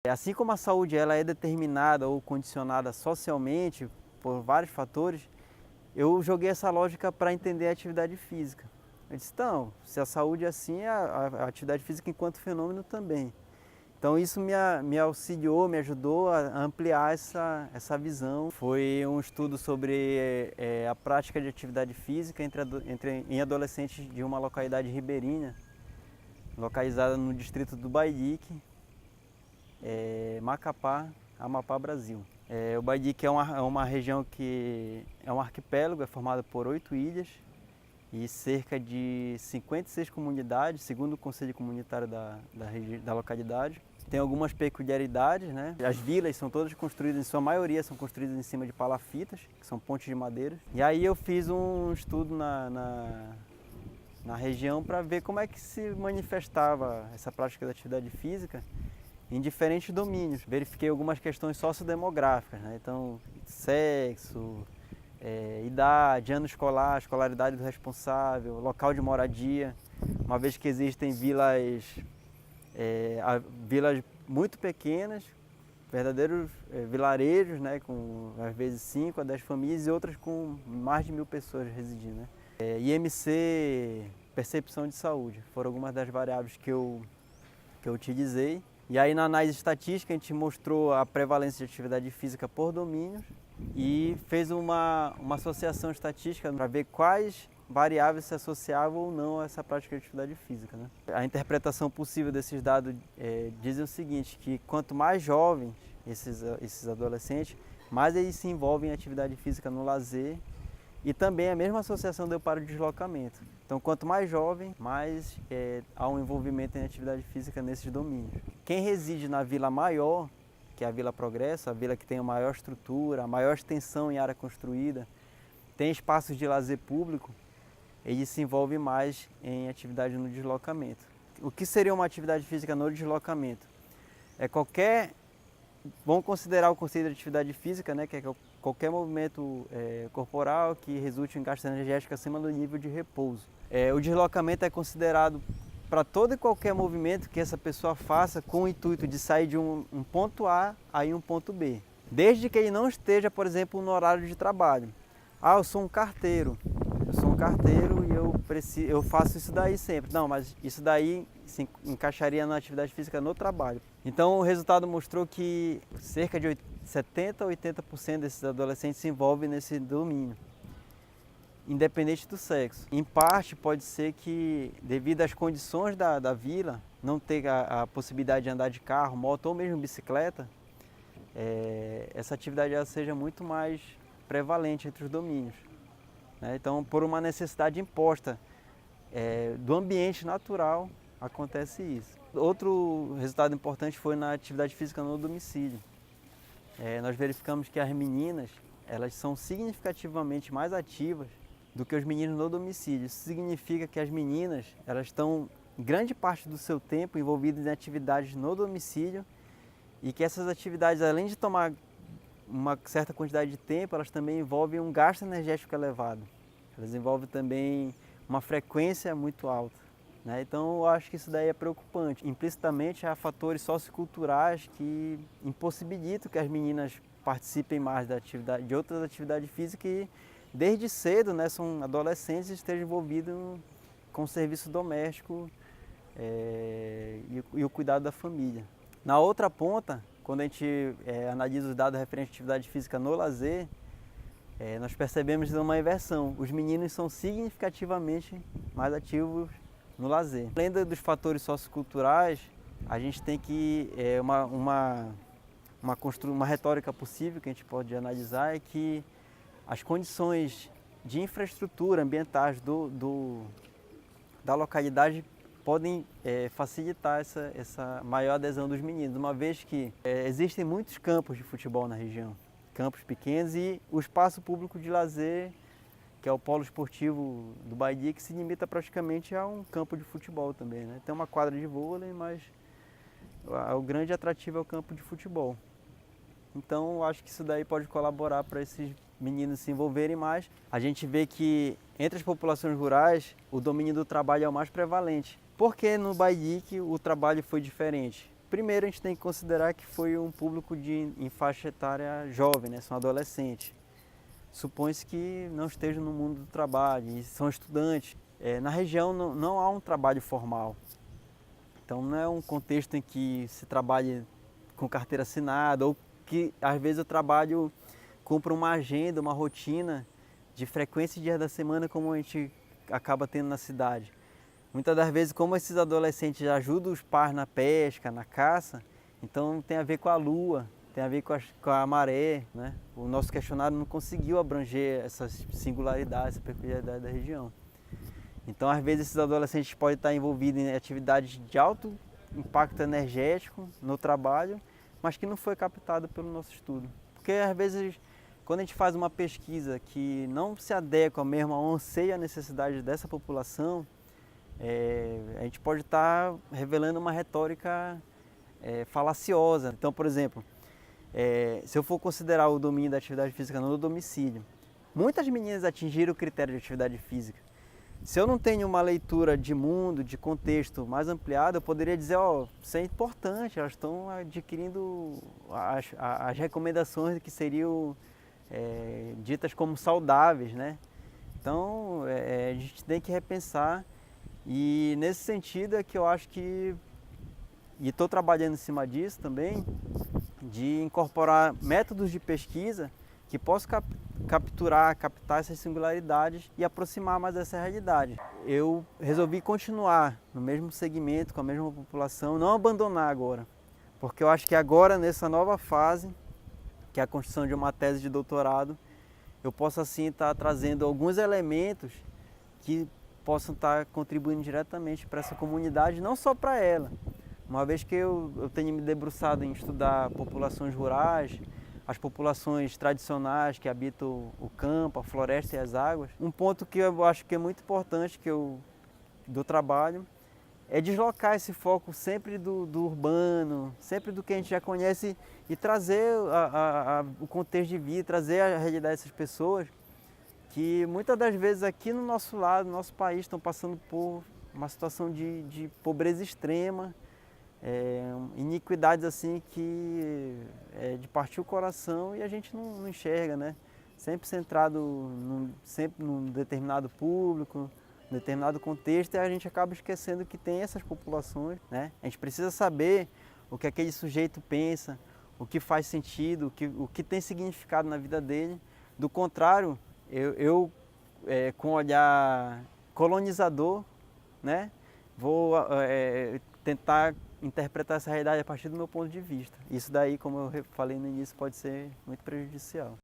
Assim como a saúde ela é determinada ou condicionada socialmente por vários fatores, eu joguei essa lógica para entender a atividade física. Eu disse, então, se a saúde é assim, a atividade física enquanto fenômeno também. Então isso me auxiliou, me ajudou a ampliar essa visão. Foi um estudo sobre a prática de atividade física em adolescentes de uma localidade ribeirinha, localizada no distrito do Bailique, Macapá, Amapá, Brasil. O Bailique é uma região que é um arquipélago, é formado por 8 ilhas e cerca de 56 comunidades, segundo o Conselho Comunitário da localidade. Tem algumas peculiaridades, né? As vilas são todas construídas, em sua maioria, são construídas em cima de palafitas, que são pontes de madeira. E aí eu fiz um estudo na região para ver como é que se manifestava essa prática da atividade física em diferentes domínios. Verifiquei algumas questões sociodemográficas, né? Então, sexo, idade, ano escolar, escolaridade do responsável, local de moradia, uma vez que existem vilas muito pequenas, verdadeiros vilarejos, né, com às vezes 5 a 10 famílias e outras com mais de 1000 pessoas residindo. Né? IMC, percepção de saúde, foram algumas das variáveis que eu utilizei. E aí na análise estatística a gente mostrou a prevalência de atividade física por domínios e fez uma associação estatística para ver quais variáveis se associavam ou não a essa prática de atividade física. Né? A interpretação possível desses dados dizem o seguinte, que quanto mais jovens esses adolescentes, mais eles se envolvem em atividade física no lazer e também a mesma associação deu para o deslocamento. Então, quanto mais jovem, mais há um envolvimento em atividade física nesses domínios. Quem reside na vila maior, que é a Vila Progresso, a vila que tem a maior estrutura, a maior extensão em área construída, tem espaços de lazer público, ele se envolve mais em atividade no deslocamento. O que seria uma atividade física no deslocamento? Vamos considerar o conceito de atividade física, né, que é qualquer movimento corporal que resulte em gasto energético acima do nível de repouso. O deslocamento é considerado para todo e qualquer movimento que essa pessoa faça com o intuito de sair de um ponto A a um ponto B. Desde que ele não esteja, por exemplo, no horário de trabalho. Eu sou um carteiro e eu faço isso daí sempre. Não, mas isso daí se encaixaria na atividade física no trabalho. Então o resultado mostrou que cerca de 70 a 80% desses adolescentes se envolvem nesse domínio, independente do sexo. Em parte pode ser que, devido às condições da vila, não ter a possibilidade de andar de carro, moto ou mesmo bicicleta, essa atividade ela seja muito mais prevalente entre os domínios. Né? Então, por uma necessidade imposta do ambiente natural, acontece isso. Outro resultado importante foi na atividade física no domicílio. Nós verificamos que as meninas elas são significativamente mais ativas do que os meninos no domicílio. Isso significa que as meninas elas estão grande parte do seu tempo envolvidas em atividades no domicílio e que essas atividades, além de tomar uma certa quantidade de tempo, elas também envolvem um gasto energético elevado. Elas envolvem também uma frequência muito alta. Né? Então eu acho que isso daí é preocupante. Implicitamente há fatores socioculturais que impossibilitam que as meninas participem mais de outras atividades físicas e desde cedo, né, são adolescentes e estejam envolvidos com o serviço doméstico e o cuidado da família. Na outra ponta, quando a gente analisa os dados referentes à atividade física no lazer, nós percebemos uma inversão. Os meninos são significativamente mais ativos no lazer. Além dos fatores socioculturais, a gente tem que uma retórica possível que a gente pode analisar é que as condições de infraestrutura ambientais da localidade podem facilitar essa maior adesão dos meninos, uma vez que existem muitos campos de futebol na região, campos pequenos e o espaço público de lazer, que é o polo esportivo do Bailique, que se limita praticamente a um campo de futebol também. Né? Tem uma quadra de vôlei, mas o grande atrativo é o campo de futebol. Então eu acho que isso daí pode colaborar para esses meninos se envolverem mais. A gente vê que entre as populações rurais o domínio do trabalho é o mais prevalente. Por que no Bailique o trabalho foi diferente? Primeiro a gente tem que considerar que foi um público em faixa etária jovem, né? São adolescentes. Supõe-se que não estejam no mundo do trabalho e são estudantes. Na região não há um trabalho formal. Então não é um contexto em que se trabalhe com carteira assinada ou que às vezes o trabalho cumpra uma agenda, uma rotina de frequência de dias da semana como a gente acaba tendo na cidade. Muitas das vezes, como esses adolescentes ajudam os pais na pesca, na caça, então tem a ver com a lua, tem a ver com a maré, né? O nosso questionário não conseguiu abranger essas singularidades, essa peculiaridade da região. Então, às vezes, esses adolescentes podem estar envolvidos em atividades de alto impacto energético no trabalho, mas que não foi captado pelo nosso estudo. Porque, às vezes, quando a gente faz uma pesquisa que não se adequa mesmo ao anseio e à necessidade dessa população, a gente pode estar revelando uma retórica falaciosa. Então, por exemplo, se eu for considerar o domínio da atividade física no domicílio, muitas meninas atingiram o critério de atividade física. Se eu não tenho uma leitura de mundo, de contexto mais ampliado, eu poderia dizer, isso é importante, elas estão adquirindo as recomendações que seriam ditas como saudáveis, né? Então, a gente tem que repensar. E nesse sentido é que eu acho que, e estou trabalhando em cima disso também, de incorporar métodos de pesquisa que possam captar essas singularidades e aproximar mais dessa realidade. Eu resolvi continuar no mesmo segmento, com a mesma população, não abandonar agora, porque eu acho que agora, nessa nova fase, que é a construção de uma tese de doutorado, eu posso assim estar trazendo alguns elementos que possam estar contribuindo diretamente para essa comunidade, não só para ela. Uma vez que eu tenho me debruçado em estudar populações rurais, as populações tradicionais que habitam o campo, a floresta e as águas, um ponto que eu acho que é muito importante do trabalho é deslocar esse foco sempre do urbano, sempre do que a gente já conhece e trazer o contexto de vida, trazer a realidade dessas pessoas que muitas das vezes aqui no nosso lado, no nosso país, estão passando por uma situação de pobreza extrema, iniquidades assim que é de partir o coração e a gente não enxerga, né? Sempre centrado sempre num determinado público, num determinado contexto, e a gente acaba esquecendo que tem essas populações, né? A gente precisa saber o que aquele sujeito pensa, o que faz sentido, o que tem significado na vida dele. Do contrário, eu com olhar colonizador, né, vou tentar interpretar essa realidade a partir do meu ponto de vista. Isso daí, como eu falei no início, pode ser muito prejudicial.